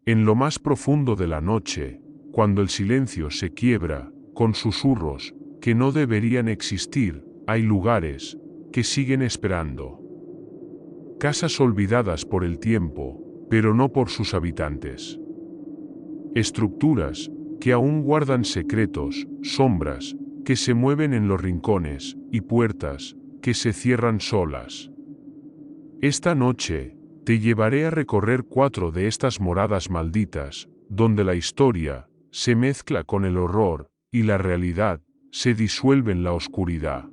En lo más profundo de la noche, cuando el silencio se quiebra, con susurros que no deberían existir, hay lugares que siguen esperando. Casas olvidadas por el tiempo, pero no por sus habitantes. Estructuras que aún guardan secretos, sombras que se mueven en los rincones y puertas que se cierran solas. Esta noche te llevaré a recorrer 4 de estas moradas malditas, donde la historia se mezcla con el horror y la realidad se disuelve en la oscuridad.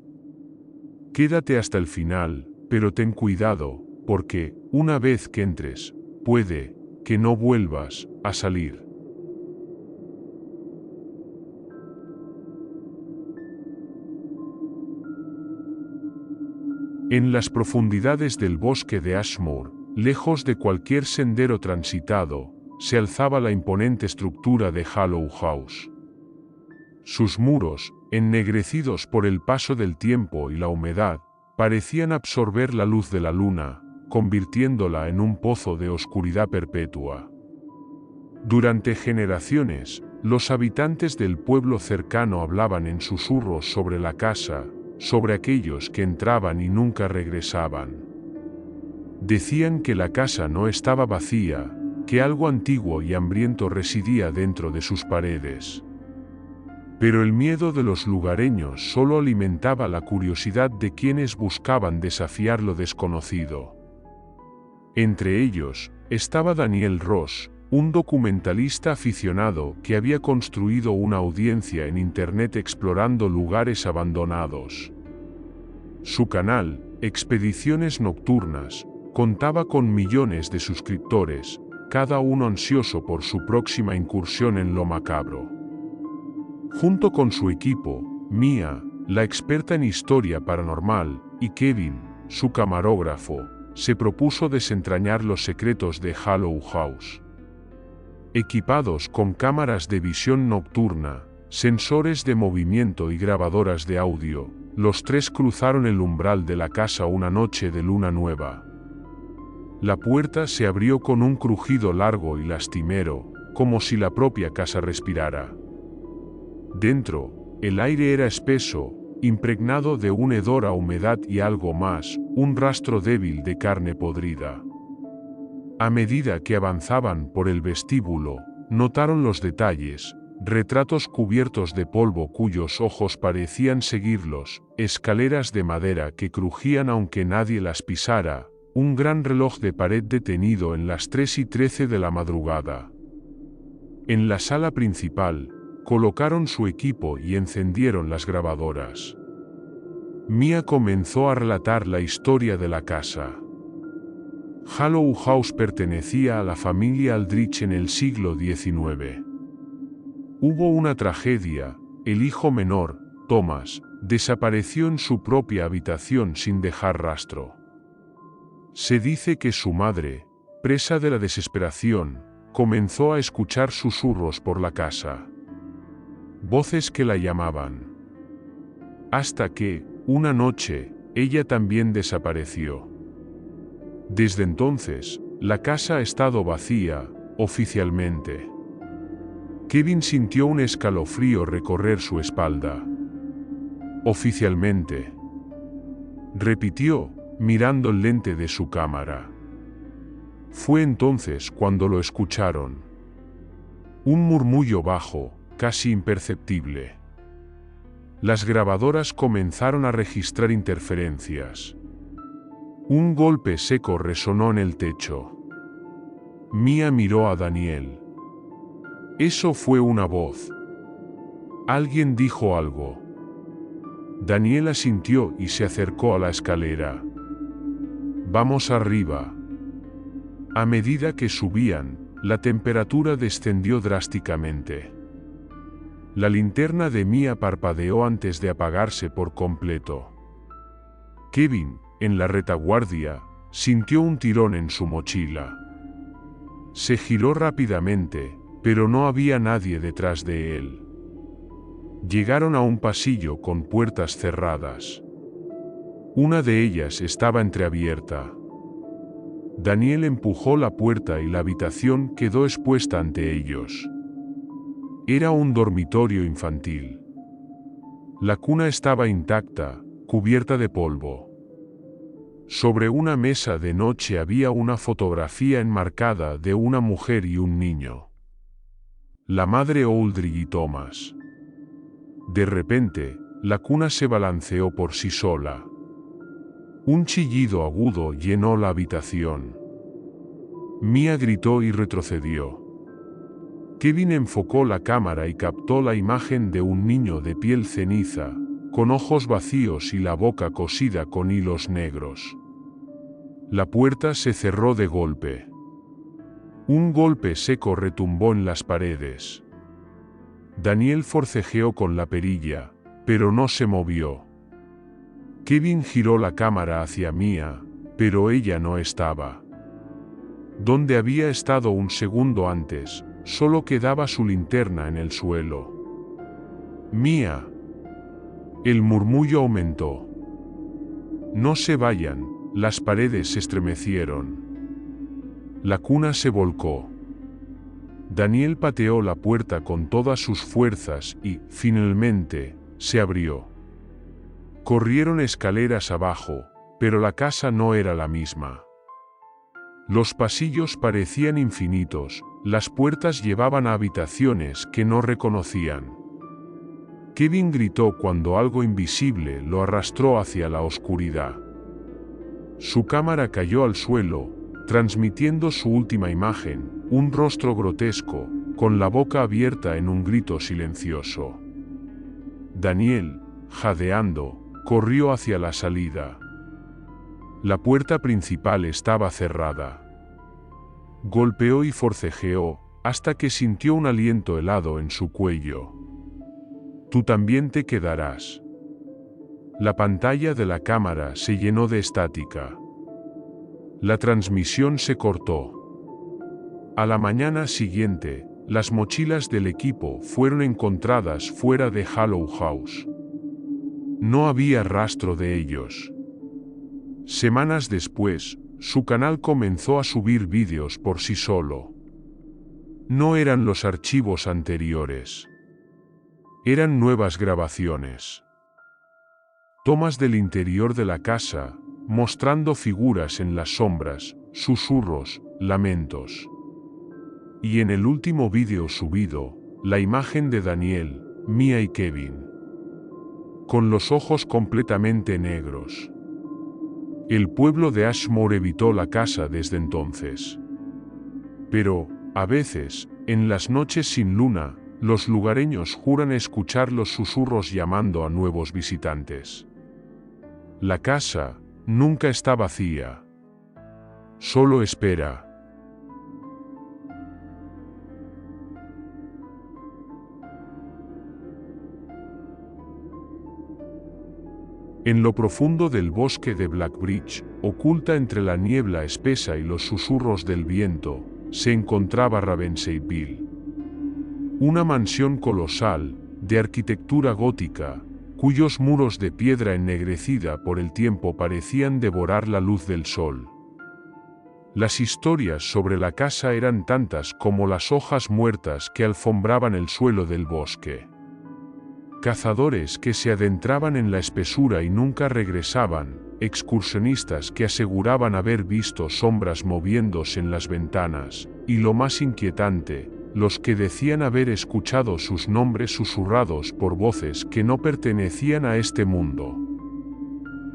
Quédate hasta el final, pero ten cuidado, porque, una vez que entres, puede que no vuelvas a salir. En las profundidades del bosque de Ashmore, lejos de cualquier sendero transitado, se alzaba la imponente estructura de Hollow House. Sus muros, ennegrecidos por el paso del tiempo y la humedad, parecían absorber la luz de la luna, convirtiéndola en un pozo de oscuridad perpetua. Durante generaciones, los habitantes del pueblo cercano hablaban en susurros sobre la casa, sobre aquellos que entraban y nunca regresaban. Decían que la casa no estaba vacía, que algo antiguo y hambriento residía dentro de sus paredes. Pero el miedo de los lugareños solo alimentaba la curiosidad de quienes buscaban desafiar lo desconocido. Entre ellos, estaba Daniel Ross, un documentalista aficionado que había construido una audiencia en Internet explorando lugares abandonados. Su canal, Expediciones Nocturnas, contaba con millones de suscriptores, cada uno ansioso por su próxima incursión en lo macabro. Junto con su equipo, Mia, la experta en historia paranormal, y Kevin, su camarógrafo, se propuso desentrañar los secretos de Hollow House. Equipados con cámaras de visión nocturna, sensores de movimiento y grabadoras de audio, los 3 cruzaron el umbral de la casa una noche de luna nueva. La puerta se abrió con un crujido largo y lastimero, como si la propia casa respirara. Dentro, el aire era espeso, impregnado de un hedor a humedad y algo más, un rastro débil de carne podrida. A medida que avanzaban por el vestíbulo, notaron los detalles, retratos cubiertos de polvo cuyos ojos parecían seguirlos, escaleras de madera que crujían aunque nadie las pisara, un gran reloj de pared detenido en las 3:13 de la madrugada. En la sala principal, colocaron su equipo y encendieron las grabadoras. Mia comenzó a relatar la historia de la casa. Hollow House pertenecía a la familia Aldrich en el siglo XIX. Hubo una tragedia, el hijo menor, Thomas, desapareció en su propia habitación sin dejar rastro. Se dice que su madre, presa de la desesperación, comenzó a escuchar susurros por la casa. Voces que la llamaban. Hasta que, una noche, ella también desapareció. Desde entonces, la casa ha estado vacía, oficialmente. Kevin sintió un escalofrío recorrer su espalda. Oficialmente. Repitió, mirando el lente de su cámara. Fue entonces cuando lo escucharon. Un murmullo bajo, casi imperceptible. Las grabadoras comenzaron a registrar interferencias. Un golpe seco resonó en el techo. Mia miró a Daniel. Eso fue una voz. Alguien dijo algo. Daniel asintió y se acercó a la escalera. Vamos arriba. A medida que subían, la temperatura descendió drásticamente. La linterna de Mia parpadeó antes de apagarse por completo. Kevin, en la retaguardia, sintió un tirón en su mochila. Se giró rápidamente, pero no había nadie detrás de él. Llegaron a un pasillo con puertas cerradas. Una de ellas estaba entreabierta. Daniel empujó la puerta y la habitación quedó expuesta ante ellos. Era un dormitorio infantil. La cuna estaba intacta, cubierta de polvo. Sobre una mesa de noche había una fotografía enmarcada de una mujer y un niño. La madre Aldridge y Thomas. De repente, la cuna se balanceó por sí sola. Un chillido agudo llenó la habitación. Mia gritó y retrocedió. Kevin enfocó la cámara y captó la imagen de un niño de piel ceniza, con ojos vacíos y la boca cosida con hilos negros. La puerta se cerró de golpe. Un golpe seco retumbó en las paredes. Daniel forcejeó con la perilla, pero no se movió. Kevin giró la cámara hacia Mia, pero ella no estaba. Donde había estado un segundo antes, solo quedaba su linterna en el suelo. Mia. El murmullo aumentó. No se vayan, las paredes se estremecieron. La cuna se volcó. Daniel pateó la puerta con todas sus fuerzas y, finalmente, se abrió. Corrieron escaleras abajo, pero la casa no era la misma. Los pasillos parecían infinitos, las puertas llevaban a habitaciones que no reconocían. Kevin gritó cuando algo invisible lo arrastró hacia la oscuridad. Su cámara cayó al suelo, transmitiendo su última imagen, un rostro grotesco, con la boca abierta en un grito silencioso. Daniel, jadeando, corrió hacia la salida. La puerta principal estaba cerrada. Golpeó y forcejeó, hasta que sintió un aliento helado en su cuello. Tú también te quedarás. La pantalla de la cámara se llenó de estática. La transmisión se cortó. A la mañana siguiente, las mochilas del equipo fueron encontradas fuera de Hollow House. No había rastro de ellos. Semanas después, su canal comenzó a subir vídeos por sí solo. No eran los archivos anteriores. Eran nuevas grabaciones. Tomas del interior de la casa, mostrando figuras en las sombras, susurros, lamentos. Y en el último vídeo subido, la imagen de Daniel, Mia y Kevin. Con los ojos completamente negros. El pueblo de Ashmore evitó la casa desde entonces. Pero, a veces, en las noches sin luna, los lugareños juran escuchar los susurros llamando a nuevos visitantes. La casa nunca está vacía. Solo espera. En lo profundo del bosque de Blackbridge, oculta entre la niebla espesa y los susurros del viento, se encontraba Ravenseyville. Una mansión colosal, de arquitectura gótica, cuyos muros de piedra ennegrecida por el tiempo parecían devorar la luz del sol. Las historias sobre la casa eran tantas como las hojas muertas que alfombraban el suelo del bosque. Cazadores que se adentraban en la espesura y nunca regresaban, excursionistas que aseguraban haber visto sombras moviéndose en las ventanas, y lo más inquietante, los que decían haber escuchado sus nombres susurrados por voces que no pertenecían a este mundo.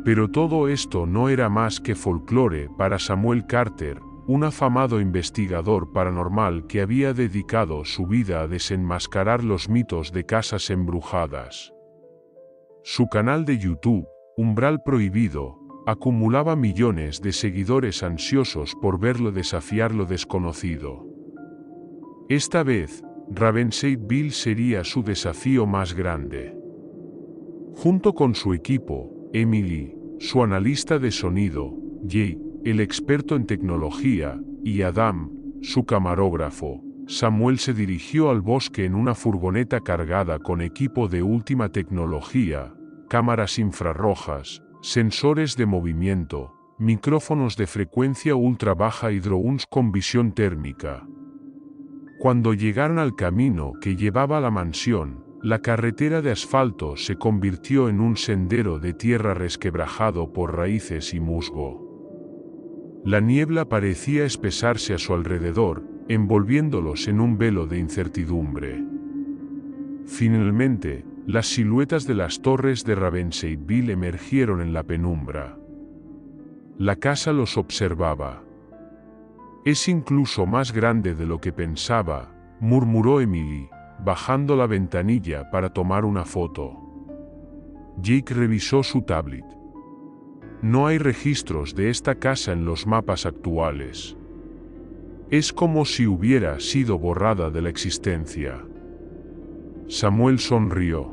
Pero todo esto no era más que folclore para Samuel Carter, un afamado investigador paranormal que había dedicado su vida a desenmascarar los mitos de casas embrujadas. Su canal de YouTube, Umbral Prohibido, acumulaba millones de seguidores ansiosos por verlo desafiar lo desconocido. Esta vez, Ravenseyville sería su desafío más grande. Junto con su equipo, Emily, su analista de sonido, Jay, el experto en tecnología, y Adam, su camarógrafo, Samuel se dirigió al bosque en una furgoneta cargada con equipo de última tecnología, cámaras infrarrojas, sensores de movimiento, micrófonos de frecuencia ultra baja y drones con visión térmica. Cuando llegaron al camino que llevaba a la mansión, la carretera de asfalto se convirtió en un sendero de tierra resquebrajado por raíces y musgo. La niebla parecía espesarse a su alrededor, envolviéndolos en un velo de incertidumbre. Finalmente, las siluetas de las torres de Ravenseyville emergieron en la penumbra. La casa los observaba. «Es incluso más grande de lo que pensaba», murmuró Emily, bajando la ventanilla para tomar una foto. Jake revisó su tablet. No hay registros de esta casa en los mapas actuales. Es como si hubiera sido borrada de la existencia. Samuel sonrió.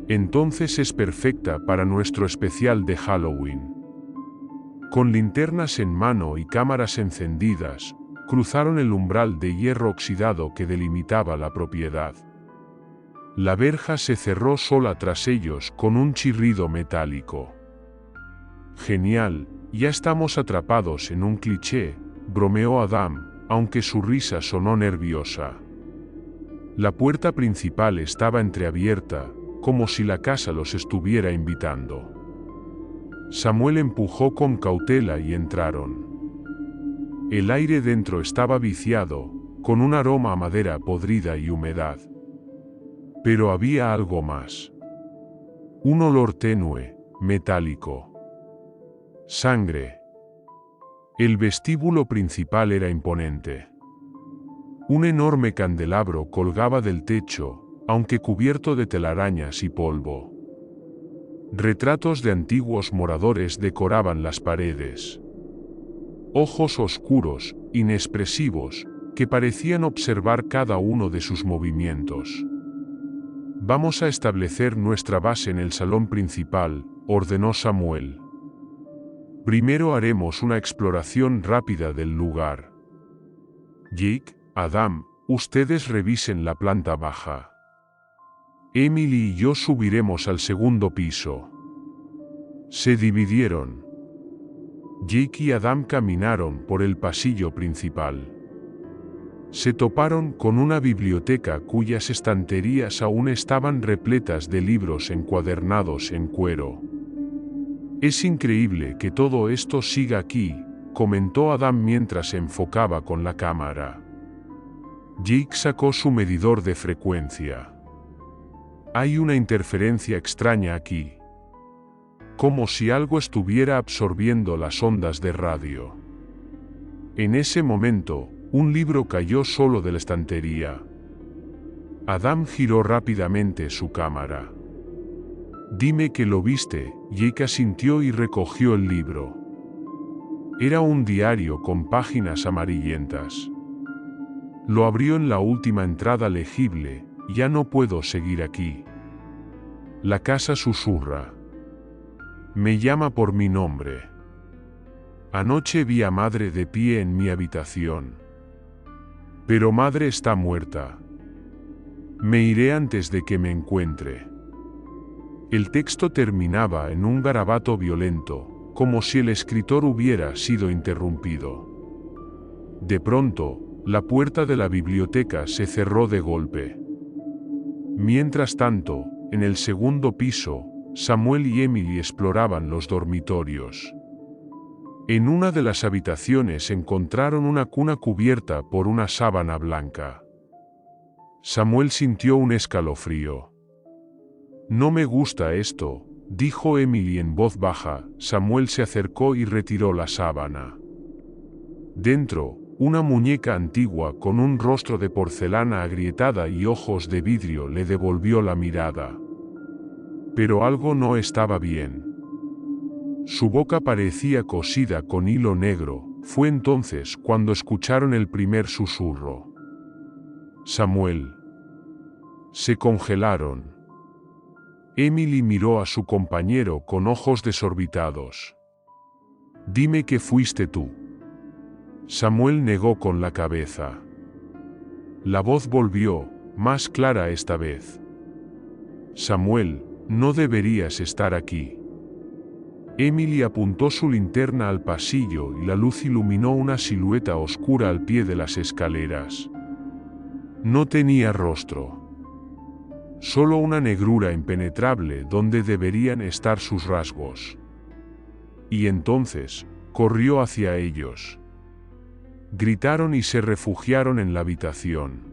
Entonces es perfecta para nuestro especial de Halloween. Con linternas en mano y cámaras encendidas, cruzaron el umbral de hierro oxidado que delimitaba la propiedad. La verja se cerró sola tras ellos con un chirrido metálico. «Genial, ya estamos atrapados en un cliché», bromeó Adam, aunque su risa sonó nerviosa. La puerta principal estaba entreabierta, como si la casa los estuviera invitando. Samuel empujó con cautela y entraron. El aire dentro estaba viciado, con un aroma a madera podrida y humedad. Pero había algo más. Un olor tenue, metálico. Sangre. El vestíbulo principal era imponente. Un enorme candelabro colgaba del techo, aunque cubierto de telarañas y polvo. Retratos de antiguos moradores decoraban las paredes. Ojos oscuros, inexpresivos, que parecían observar cada uno de sus movimientos. «Vamos a establecer nuestra base en el salón principal», ordenó Samuel. «Primero haremos una exploración rápida del lugar. Jake, Adam, ustedes revisen la planta baja. Emily y yo subiremos al segundo piso». Se dividieron. Jake y Adam caminaron por el pasillo principal. Se toparon con una biblioteca cuyas estanterías aún estaban repletas de libros encuadernados en cuero. «Es increíble que todo esto siga aquí», comentó Adam mientras se enfocaba con la cámara. Jake sacó su medidor de frecuencia. «Hay una interferencia extraña aquí. Como si algo estuviera absorbiendo las ondas de radio». En ese momento, un libro cayó solo de la estantería. Adam giró rápidamente su cámara. «Dime que lo viste», Jake asintió y recogió el libro. Era un diario con páginas amarillentas. Lo abrió en la última entrada legible. «Ya no puedo seguir aquí. La casa susurra. Me llama por mi nombre. Anoche vi a madre de pie en mi habitación. Pero madre está muerta. Me iré antes de que me encuentre». El texto terminaba en un garabato violento, como si el escritor hubiera sido interrumpido. De pronto, la puerta de la biblioteca se cerró de golpe. Mientras tanto, en el segundo piso, Samuel y Emily exploraban los dormitorios. En una de las habitaciones encontraron una cuna cubierta por una sábana blanca. Samuel sintió un escalofrío. «No me gusta esto», dijo Emily en voz baja. Samuel se acercó y retiró la sábana. Dentro, una muñeca antigua con un rostro de porcelana agrietada y ojos de vidrio le devolvió la mirada. Pero algo no estaba bien. Su boca parecía cosida con hilo negro. Fue entonces cuando escucharon el primer susurro. «Samuel». Se congelaron. Emily miró a su compañero con ojos desorbitados. «Dime que fuiste tú». Samuel negó con la cabeza. La voz volvió, más clara esta vez. «Samuel, no deberías estar aquí. Emily apuntó su linterna al pasillo y la luz iluminó una silueta oscura al pie de las escaleras. No tenía rostro. Solo una negrura impenetrable donde deberían estar sus rasgos. Y entonces, corrió hacia ellos. Gritaron y se refugiaron en la habitación.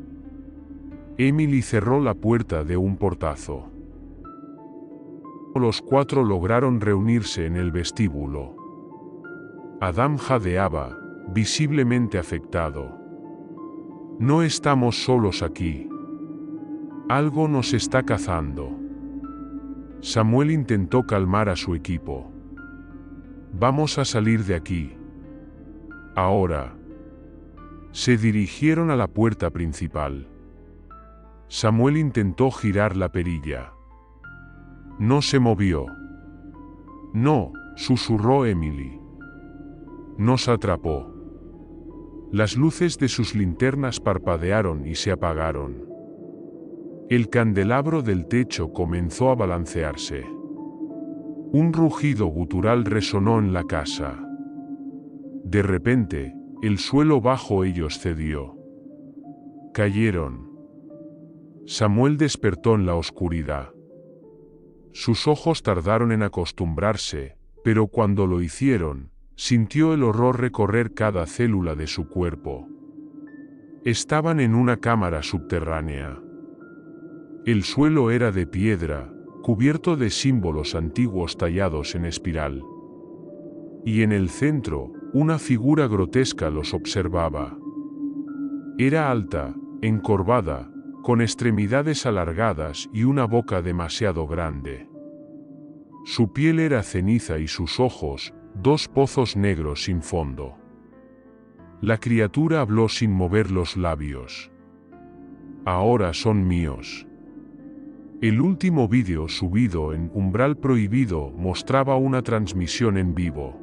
Emily cerró la puerta de un portazo. Los cuatro lograron reunirse en el vestíbulo. Adam jadeaba, visiblemente afectado. No estamos solos aquí. Algo nos está cazando. Samuel intentó calmar a su equipo. Vamos a salir de aquí. Ahora. Se dirigieron a la puerta principal. Samuel intentó girar la perilla. No se movió. No, susurró Emily. Nos atrapó. Las luces de sus linternas parpadearon y se apagaron. El candelabro del techo comenzó a balancearse. Un rugido gutural resonó en la casa. De repente, el suelo bajo ellos cedió. Cayeron. Samuel despertó en la oscuridad. Sus ojos tardaron en acostumbrarse, pero cuando lo hicieron, sintió el horror recorrer cada célula de su cuerpo. Estaban en una cámara subterránea. El suelo era de piedra, cubierto de símbolos antiguos tallados en espiral. Y en el centro, una figura grotesca los observaba. Era alta, encorvada, con extremidades alargadas y una boca demasiado grande. Su piel era ceniza y sus ojos, dos pozos negros sin fondo. La criatura habló sin mover los labios. Ahora son míos. El último vídeo subido en Umbral Prohibido mostraba una transmisión en vivo.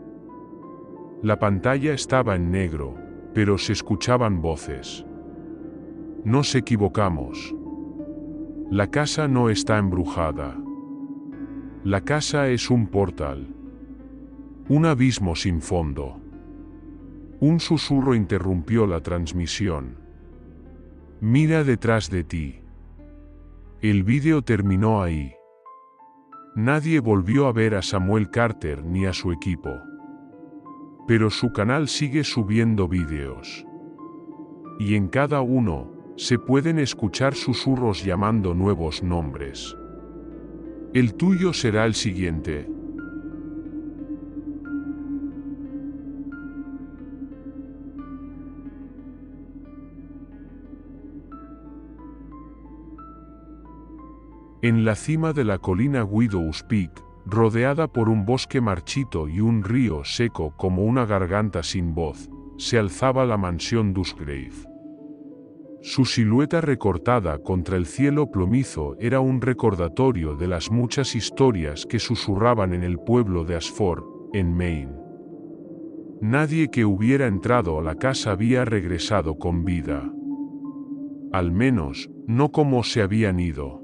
La pantalla estaba en negro, pero se escuchaban voces. Nos equivocamos. La casa no está embrujada. La casa es un portal. Un abismo sin fondo. Un susurro interrumpió la transmisión. Mira detrás de ti. El vídeo terminó ahí. Nadie volvió a ver a Samuel Carter ni a su equipo. Pero su canal sigue subiendo vídeos. Y en cada uno, se pueden escuchar susurros llamando nuevos nombres. El tuyo será el siguiente. En la cima de la colina Widow's Peak, rodeada por un bosque marchito y un río seco como una garganta sin voz, se alzaba la mansión Dusgrave. Su silueta recortada contra el cielo plomizo era un recordatorio de las muchas historias que susurraban en el pueblo de Ashford, en Maine. Nadie que hubiera entrado a la casa había regresado con vida. Al menos, no como se habían ido.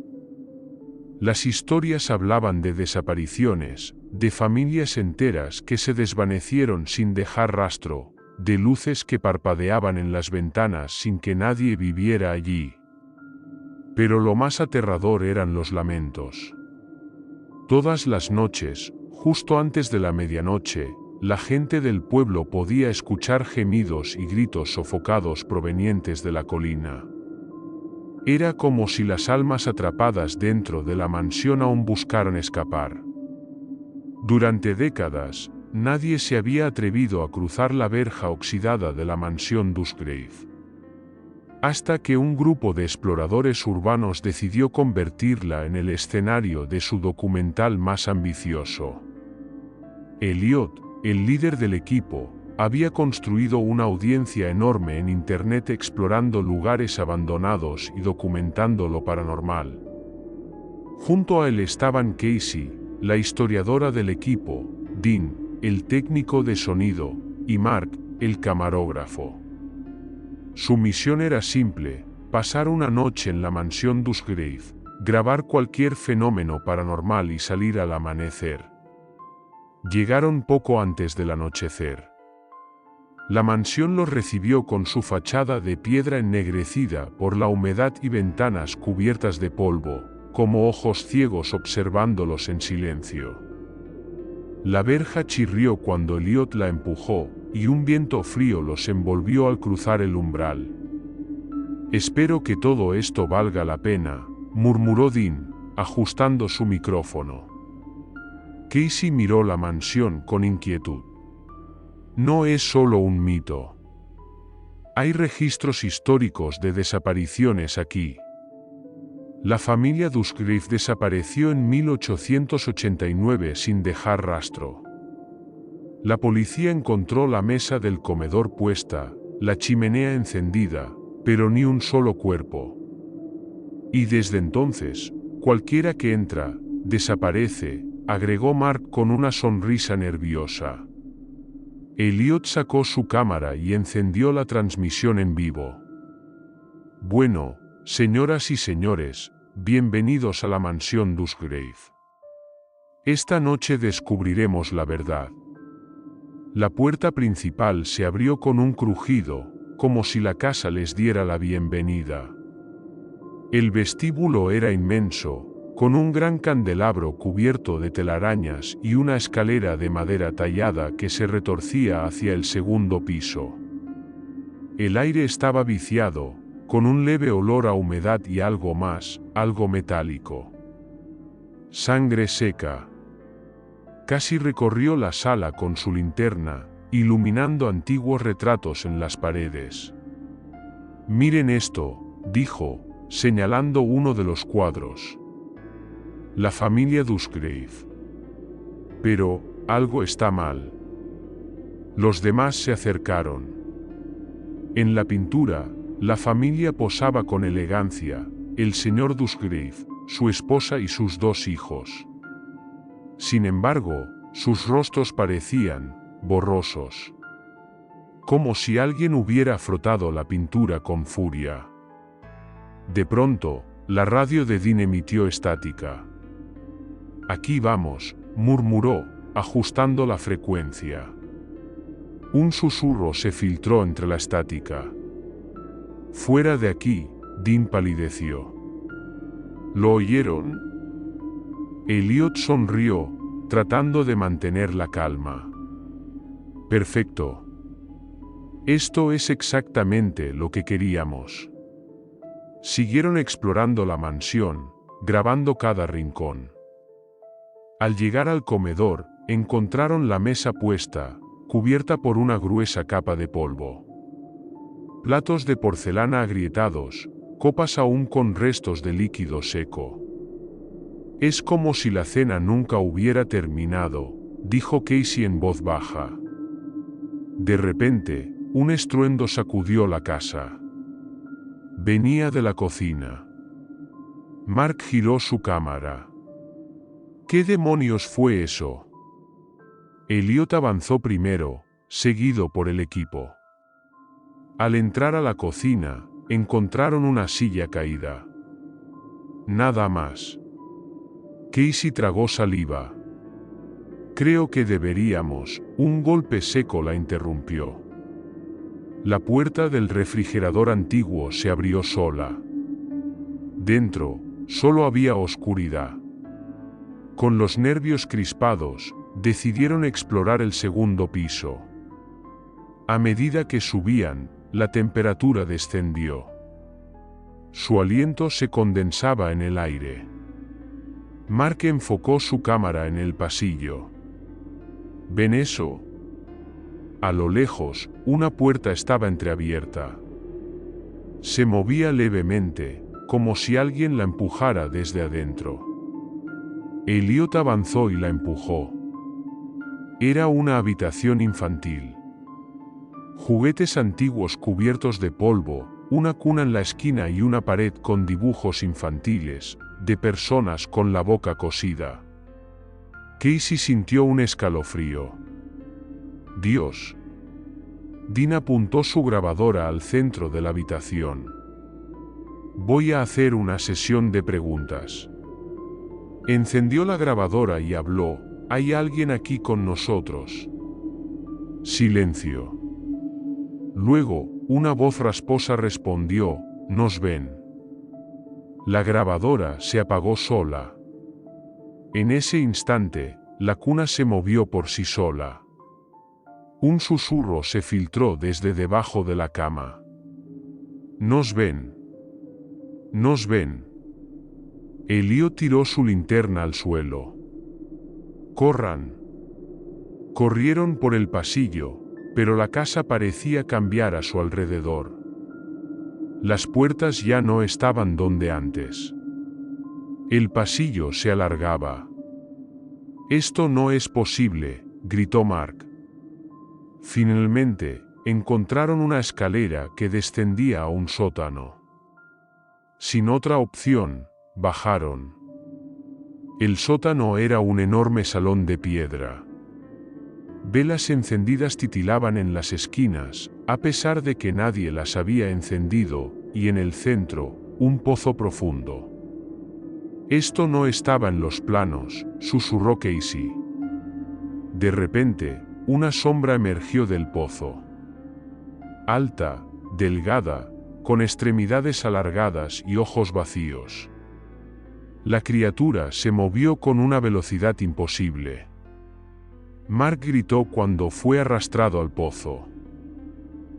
Las historias hablaban de desapariciones, de familias enteras que se desvanecieron sin dejar rastro, de luces que parpadeaban en las ventanas sin que nadie viviera allí. Pero lo más aterrador eran los lamentos. Todas las noches, justo antes de la medianoche, la gente del pueblo podía escuchar gemidos y gritos sofocados provenientes de la colina. Era como si las almas atrapadas dentro de la mansión aún buscaran escapar. Durante décadas, nadie se había atrevido a cruzar la verja oxidada de la mansión Dusgrave. Hasta que un grupo de exploradores urbanos decidió convertirla en el escenario de su documental más ambicioso. Elliot, el líder del equipo, había construido una audiencia enorme en Internet explorando lugares abandonados y documentando lo paranormal. Junto a él estaban Casey, la historiadora del equipo, Dean, el técnico de sonido, y Mark, el camarógrafo. Su misión era simple: pasar una noche en la mansión Dusgrave, grabar cualquier fenómeno paranormal y salir al amanecer. Llegaron poco antes del anochecer. La mansión los recibió con su fachada de piedra ennegrecida por la humedad y ventanas cubiertas de polvo, como ojos ciegos observándolos en silencio. La verja chirrió cuando Elliot la empujó, y un viento frío los envolvió al cruzar el umbral. «Espero que todo esto valga la pena», murmuró Dean, ajustando su micrófono. Casey miró la mansión con inquietud. No es solo un mito. Hay registros históricos de desapariciones aquí. La familia Dusgrave desapareció en 1889 sin dejar rastro. La policía encontró la mesa del comedor puesta, la chimenea encendida, pero ni un solo cuerpo. Y desde entonces, cualquiera que entra, desaparece, agregó Mark con una sonrisa nerviosa. Elliot sacó su cámara y encendió la transmisión en vivo. Bueno, señoras y señores, bienvenidos a la mansión Dusgrave. Esta noche descubriremos la verdad. La puerta principal se abrió con un crujido, como si la casa les diera la bienvenida. El vestíbulo era inmenso, con un gran candelabro cubierto de telarañas y una escalera de madera tallada que se retorcía hacia el segundo piso. El aire estaba viciado, con un leve olor a humedad y algo más, algo metálico. Sangre seca. Casey recorrió la sala con su linterna, iluminando antiguos retratos en las paredes. «Miren esto», dijo, señalando uno de los cuadros. La familia Dusgrave. Pero, algo está mal. Los demás se acercaron. En la pintura, la familia posaba con elegancia, el señor Dusgrave, su esposa y sus dos hijos. Sin embargo, sus rostros parecían borrosos. Como si alguien hubiera frotado la pintura con furia. De pronto, la radio de Dean emitió estática. «Aquí vamos», murmuró, ajustando la frecuencia. Un susurro se filtró entre la estática. «Fuera de aquí», Dean palideció. «¿Lo oyeron?» Elliot sonrió, tratando de mantener la calma. «Perfecto. Esto es exactamente lo que queríamos». Siguieron explorando la mansión, grabando cada rincón. Al llegar al comedor, encontraron la mesa puesta, cubierta por una gruesa capa de polvo. Platos de porcelana agrietados, copas aún con restos de líquido seco. «Es como si la cena nunca hubiera terminado», dijo Casey en voz baja. De repente, un estruendo sacudió la casa. Venía de la cocina. Mark giró su cámara. «¿Qué demonios fue eso?» Elliot avanzó primero, seguido por el equipo. Al entrar a la cocina, encontraron una silla caída. Nada más. Casey tragó saliva. «Creo que deberíamos», un golpe seco la interrumpió. La puerta del refrigerador antiguo se abrió sola. Dentro, solo había oscuridad. Con los nervios crispados, decidieron explorar el segundo piso. A medida que subían, la temperatura descendió. Su aliento se condensaba en el aire. Mark enfocó su cámara en el pasillo. «¿Ven eso?» A lo lejos, una puerta estaba entreabierta. Se movía levemente, como si alguien la empujara desde adentro. Elliot avanzó y la empujó. Era una habitación infantil. Juguetes antiguos cubiertos de polvo, una cuna en la esquina y una pared con dibujos infantiles, de personas con la boca cosida. Casey sintió un escalofrío. «Dios». Dean apuntó su grabadora al centro de la habitación. «Voy a hacer una sesión de preguntas». Encendió la grabadora y habló, Hay alguien aquí con nosotros. Silencio. Luego, una voz rasposa respondió, ¿nos ven? La grabadora se apagó sola. En ese instante, la cuna se movió por sí sola. Un susurro se filtró desde debajo de la cama. ¿Nos ven? ¿Nos ven? Elliot tiró su linterna al suelo. ¡Corran! Corrieron por el pasillo, pero la casa parecía cambiar a su alrededor. Las puertas ya no estaban donde antes. El pasillo se alargaba. «Esto no es posible», gritó Mark. Finalmente, encontraron una escalera que descendía a un sótano. Sin otra opción, bajaron. El sótano era un enorme salón de piedra. Velas encendidas titilaban en las esquinas, a pesar de que nadie las había encendido, y en el centro, un pozo profundo. «Esto no estaba en los planos», susurró Casey. De repente, una sombra emergió del pozo. Alta, delgada, con extremidades alargadas y ojos vacíos. La criatura se movió con una velocidad imposible. Mark gritó cuando fue arrastrado al pozo.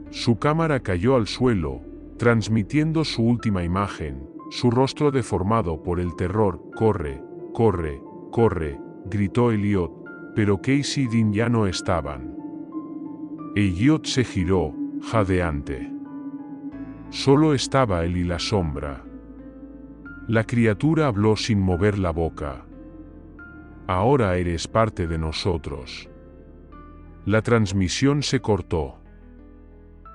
Su cámara cayó al suelo, transmitiendo su última imagen, su rostro deformado por el terror. «Corre, corre, corre», gritó Elliot, pero Casey y Dean ya no estaban. Elliot se giró, jadeante. Solo estaba él y la sombra. La criatura habló sin mover la boca. «Ahora eres parte de nosotros». La transmisión se cortó.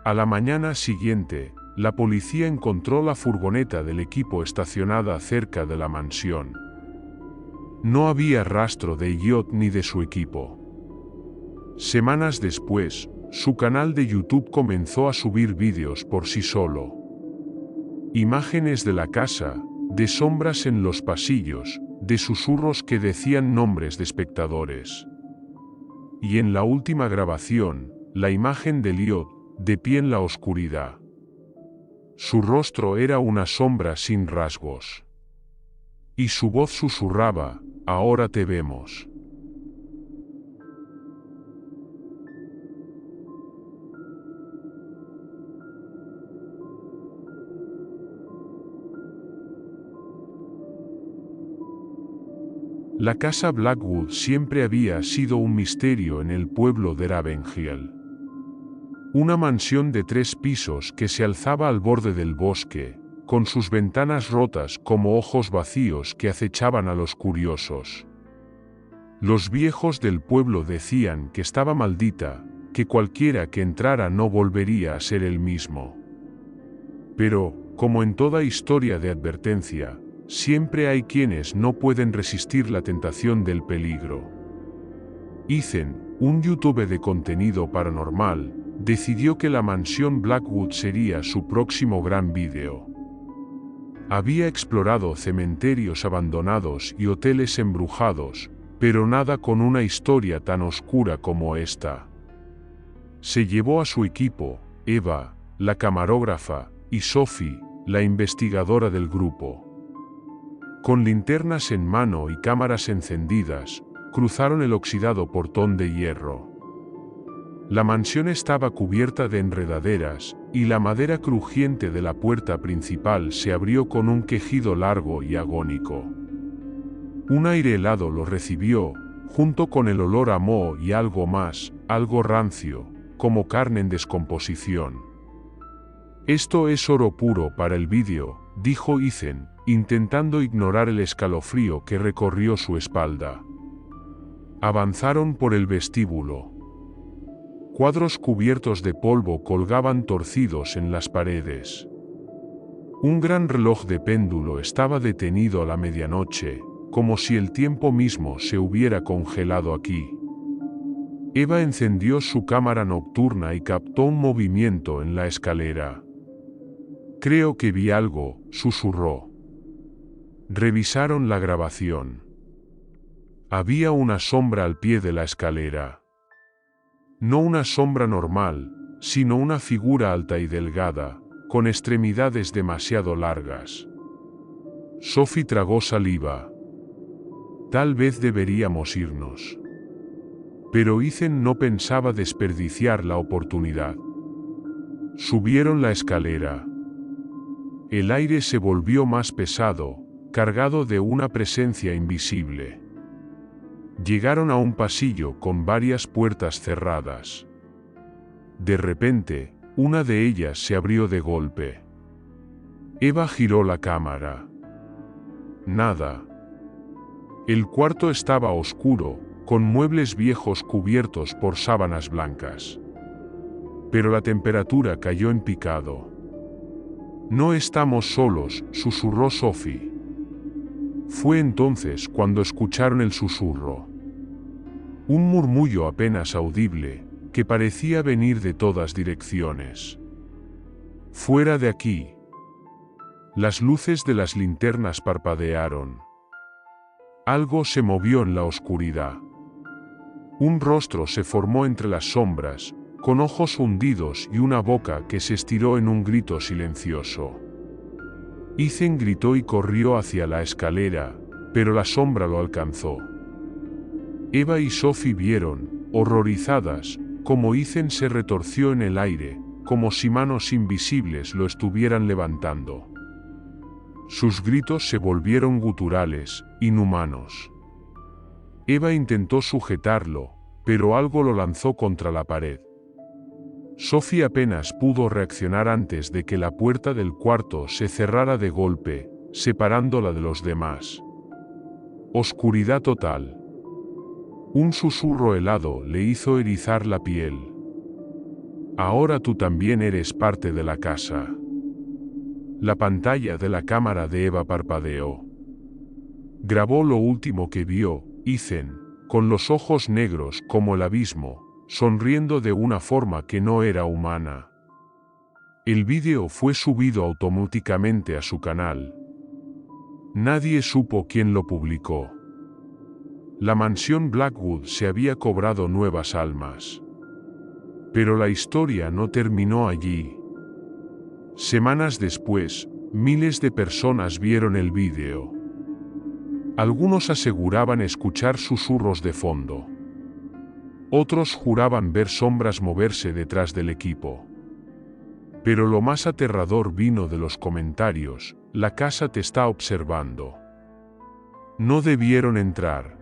A la mañana siguiente, la policía encontró la furgoneta del equipo estacionada cerca de la mansión. No había rastro de Elliot ni de su equipo. Semanas después, su canal de YouTube comenzó a subir vídeos por sí solo. Imágenes de la casa, de sombras en los pasillos, de susurros que decían nombres de espectadores. Y en la última grabación, la imagen de Elliot, de pie en la oscuridad. Su rostro era una sombra sin rasgos. Y su voz susurraba, «Ahora te vemos». La casa Blackwood siempre había sido un misterio en el pueblo de Ravenhill. Una mansión de 3 pisos que se alzaba al borde del bosque, con sus ventanas rotas como ojos vacíos que acechaban a los curiosos. Los viejos del pueblo decían que estaba maldita, que cualquiera que entrara no volvería a ser el mismo. Pero, como en toda historia de advertencia, siempre hay quienes no pueden resistir la tentación del peligro. Ethan, un youtuber de contenido paranormal, decidió que la mansión Blackwood sería su próximo gran vídeo. Había explorado cementerios abandonados y hoteles embrujados, pero nada con una historia tan oscura como esta. Se llevó a su equipo, Eva, la camarógrafa, y Sophie, la investigadora del grupo. Con linternas en mano y cámaras encendidas, cruzaron el oxidado portón de hierro. La mansión estaba cubierta de enredaderas, y la madera crujiente de la puerta principal se abrió con un quejido largo y agónico. Un aire helado lo recibió, junto con el olor a moho y algo más, algo rancio, como carne en descomposición. «Esto es oro puro para el vídeo», dijo Ethan, intentando ignorar el escalofrío que recorrió su espalda. Avanzaron por el vestíbulo. Cuadros cubiertos de polvo colgaban torcidos en las paredes. Un gran reloj de péndulo estaba detenido a la medianoche, como si el tiempo mismo se hubiera congelado aquí. Eva encendió su cámara nocturna y captó un movimiento en la escalera. «Creo que vi algo», susurró. Revisaron la grabación. Había una sombra al pie de la escalera. No una sombra normal, sino una figura alta y delgada, con extremidades demasiado largas. Sophie tragó saliva. Tal vez deberíamos irnos. Pero Ethan no pensaba desperdiciar la oportunidad. Subieron la escalera. El aire se volvió más pesado, cargado de una presencia invisible. Llegaron a un pasillo con varias puertas cerradas. De repente, una de ellas se abrió de golpe. Eva giró la cámara. Nada. El cuarto estaba oscuro, con muebles viejos cubiertos por sábanas blancas. Pero la temperatura cayó en picado. No estamos solos, susurró Sophie. Fue entonces cuando escucharon el susurro. Un murmullo apenas audible, que parecía venir de todas direcciones. Fuera de aquí. Las luces de las linternas parpadearon. Algo se movió en la oscuridad. Un rostro se formó entre las sombras, con ojos hundidos y una boca que se estiró en un grito silencioso. Ethan gritó y corrió hacia la escalera, pero la sombra lo alcanzó. Eva y Sophie vieron, horrorizadas, cómo Ethan se retorció en el aire, como si manos invisibles lo estuvieran levantando. Sus gritos se volvieron guturales, inhumanos. Eva intentó sujetarlo, pero algo lo lanzó contra la pared. Sophie apenas pudo reaccionar antes de que la puerta del cuarto se cerrara de golpe, separándola de los demás. Oscuridad total. Un susurro helado le hizo erizar la piel. Ahora tú también eres parte de la casa. La pantalla de la cámara de Eva parpadeó. Grabó lo último que vio, Ethan, con los ojos negros como el abismo, sonriendo de una forma que no era humana. El vídeo fue subido automáticamente a su canal. Nadie supo quién lo publicó. La mansión Blackwood se había cobrado nuevas almas. Pero la historia no terminó allí. Semanas después, miles de personas vieron el vídeo. Algunos aseguraban escuchar susurros de fondo. Otros juraban ver sombras moverse detrás del equipo. Pero lo más aterrador vino de los comentarios: la casa te está observando. No debieron entrar.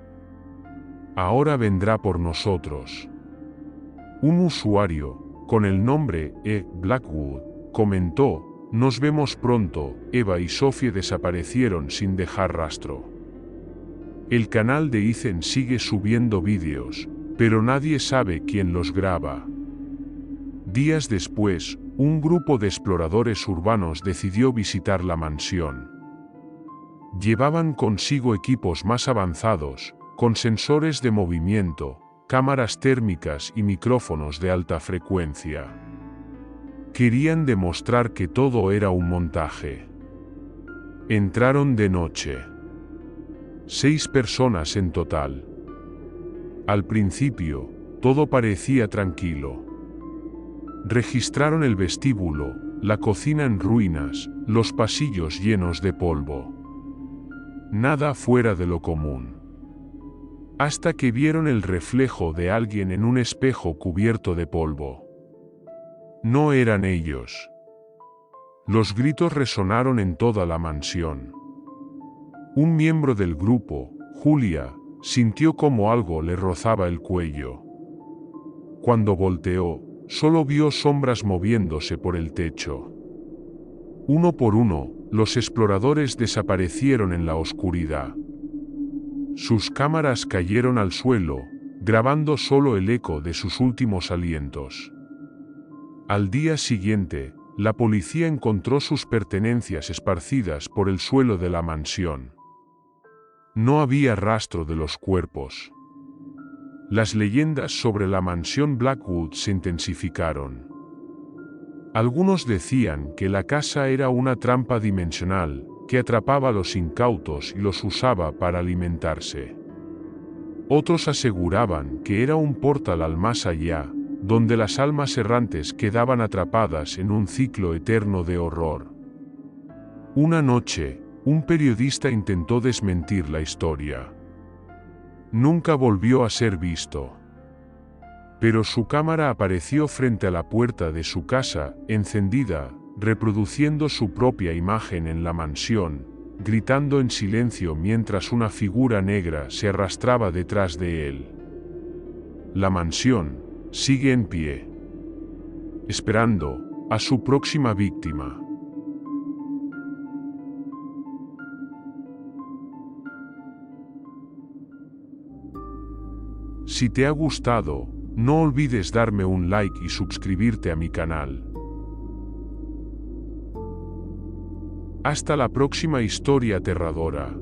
Ahora vendrá por nosotros. Un usuario, con el nombre Blackwood, comentó: nos vemos pronto. Eva y Sophie desaparecieron sin dejar rastro. El canal de Ethan sigue subiendo vídeos, pero nadie sabe quién los graba. Días después, un grupo de exploradores urbanos decidió visitar la mansión. Llevaban consigo equipos más avanzados, con sensores de movimiento, cámaras térmicas y micrófonos de alta frecuencia. Querían demostrar que todo era un montaje. Entraron de noche. 6 personas en total. Al principio, todo parecía tranquilo. Registraron el vestíbulo, la cocina en ruinas, los pasillos llenos de polvo. Nada fuera de lo común. Hasta que vieron el reflejo de alguien en un espejo cubierto de polvo. No eran ellos. Los gritos resonaron en toda la mansión. Un miembro del grupo, Julia, sintió como algo le rozaba el cuello. Cuando volteó, solo vio sombras moviéndose por el techo. Uno por uno, los exploradores desaparecieron en la oscuridad. Sus cámaras cayeron al suelo, grabando solo el eco de sus últimos alientos. Al día siguiente, la policía encontró sus pertenencias esparcidas por el suelo de la mansión. No había rastro de los cuerpos. Las leyendas sobre la mansión Blackwood se intensificaron. Algunos decían que la casa era una trampa dimensional, que atrapaba a los incautos y los usaba para alimentarse. Otros aseguraban que era un portal al más allá, donde las almas errantes quedaban atrapadas en un ciclo eterno de horror. Una noche, un periodista intentó desmentir la historia. Nunca volvió a ser visto. Pero su cámara apareció frente a la puerta de su casa, encendida, reproduciendo su propia imagen en la mansión, gritando en silencio mientras una figura negra se arrastraba detrás de él. La mansión sigue en pie, esperando a su próxima víctima. Si te ha gustado, no olvides darme un like y suscribirte a mi canal. Hasta la próxima historia aterradora.